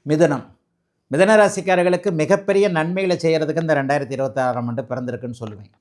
மிதுனம். மிதன ராசிக்காரர்களுக்கு மிகப்பெரிய நன்மைகளை செய்கிறதுக்கு இந்த 2026ஆம் ஆண்டு பிறந்திருக்குன்னு சொல்லுவேன்.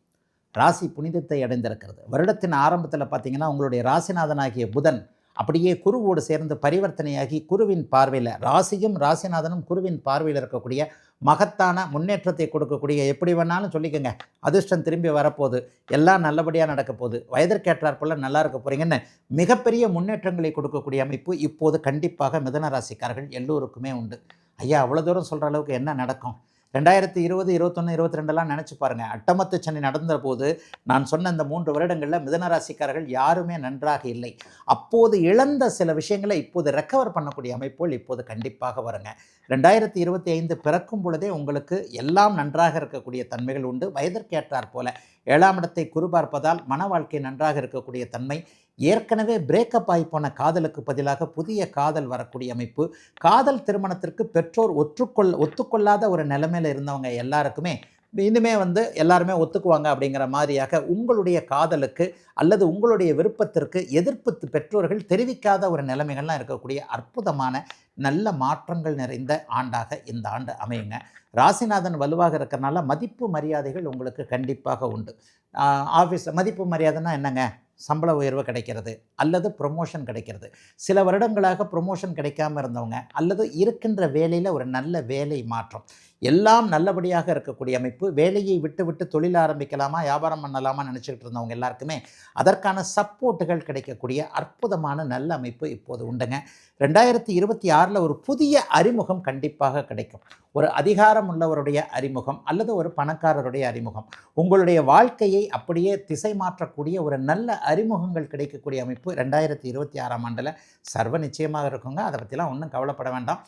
ராசி புனிதத்தை அடைந்திருக்கிறது. வருடத்தின் ஆரம்பத்தில் பார்த்தீங்கன்னா, உங்களுடைய ராசிநாதனாகிய புதன் அப்படியே குருவோடு சேர்ந்து பரிவர்த்தனையாகி குருவின் பார்வையில், ராசியும் ராசிநாதனும் குருவின் பார்வையில் இருக்கக்கூடிய மகத்தான முன்னேற்றத்தை கொடுக்கக்கூடிய, எப்படி வேணாலும் சொல்லிக்கோங்க, அதிர்ஷ்டம் திரும்பி வரப்போகுது, எல்லாம் நல்லபடியாக நடக்க போகுது, வயதிற்கேற்றாற் போல் நல்லா இருக்க போகிறீங்கன்னு மிகப்பெரிய முன்னேற்றங்களை கொடுக்கக்கூடிய அமைப்பு இப்போது கண்டிப்பாக மிதன ராசிக்காரர்கள் எல்லோருக்குமே உண்டு. ஐயா, அவ்வளோ தூரம் சொல்கிற அளவுக்கு என்ன நடக்கும்? 2020, 21, 22 நினச்சி பாருங்கள். அட்டமத்து சனி நடந்த போது நான் சொன்ன இந்த 3 வருடங்களில் மிதனராசிக்காரர்கள் யாருமே நன்றாக இல்லை. அப்போது இழந்த சில விஷயங்களை இப்போது ரெக்கவர் பண்ணக்கூடிய அமைப்புகள் இப்போது கண்டிப்பாக வருங்க. 2025 பிறக்கும் பொழுதே உங்களுக்கு எல்லாம் நன்றாக இருக்கக்கூடிய தன்மைகள் உண்டு. வயதிற்கேற்றாற் போல 7ஆம் இடத்தை குரு பார்ப்பதால் மன வாழ்க்கை நன்றாக இருக்கக்கூடிய தன்மை. ஏற்கனவே பிரேக்கப் ஆகி போன காதலுக்கு பதிலாக புதிய காதல் வரக்கூடிய அமைப்பு. காதல் திருமணத்திற்கு பெற்றோர் ஒத்துக்கொள்ளாத ஒரு நிலைமையில் இருந்தவங்க எல்லாருக்குமே இனிமே எல்லாருமே ஒத்துக்குவாங்க அப்படிங்கிற மாதிரியாக உங்களுடைய காதலுக்கு அல்லது உங்களுடைய விருப்பத்திற்கு எதிர்ப்பு பெற்றோர்கள் தெரிவிக்காத ஒரு நிலைமைகள்லாம் இருக்கக்கூடிய அற்புதமான நல்ல மாற்றங்கள் நிறைந்த ஆண்டாக இந்த ஆண்டு அமையுங்க. ராசிநாதன் வலுவாக இருக்கிறனால மதிப்பு மரியாதைகள் உங்களுக்கு கண்டிப்பாக உண்டு. ஆஃபீஸில் மதிப்பு மரியாதைன்னா என்னங்க? சம்பள உயர்வு கிடைக்கிறது அல்லது ப்ரொமோஷன் கிடைக்கிறது. சில வருடங்களாக ப்ரொமோஷன் கிடைக்காமல் இருந்தவங்க அல்லது இருக்கின்ற வேலையில் ஒரு நல்ல வேலை மாற்றம், எல்லாம் நல்லபடியாக இருக்கக்கூடிய அமைப்பு. வேலையை விட்டு தொழில் ஆரம்பிக்கலாமா, வியாபாரம் பண்ணலாமா நினச்சிக்கிட்டு இருந்தவங்க எல்லாருக்குமே அதற்கான சப்போர்ட்டுகள் கிடைக்கக்கூடிய அற்புதமான நல்ல அமைப்பு இப்போது உண்டுங்க. 2026 ஒரு புதிய அறிமுகம் கண்டிப்பாக கிடைக்கும். ஒரு அதிகாரம் உள்ளவருடைய அறிமுகம் அல்லது ஒரு பணக்காரருடைய அறிமுகம், உங்களுடைய வாழ்க்கையை அப்படியே திசை மாற்றக்கூடிய ஒரு நல்ல அறிமுகங்கள் கிடைக்கக்கூடிய அமைப்பு 2026ஆம் ஆண்டில் சர்வ நிச்சயமாக இருக்குங்க. அதை பற்றிலாம் ஒன்றும் கவலைப்பட வேண்டாம்.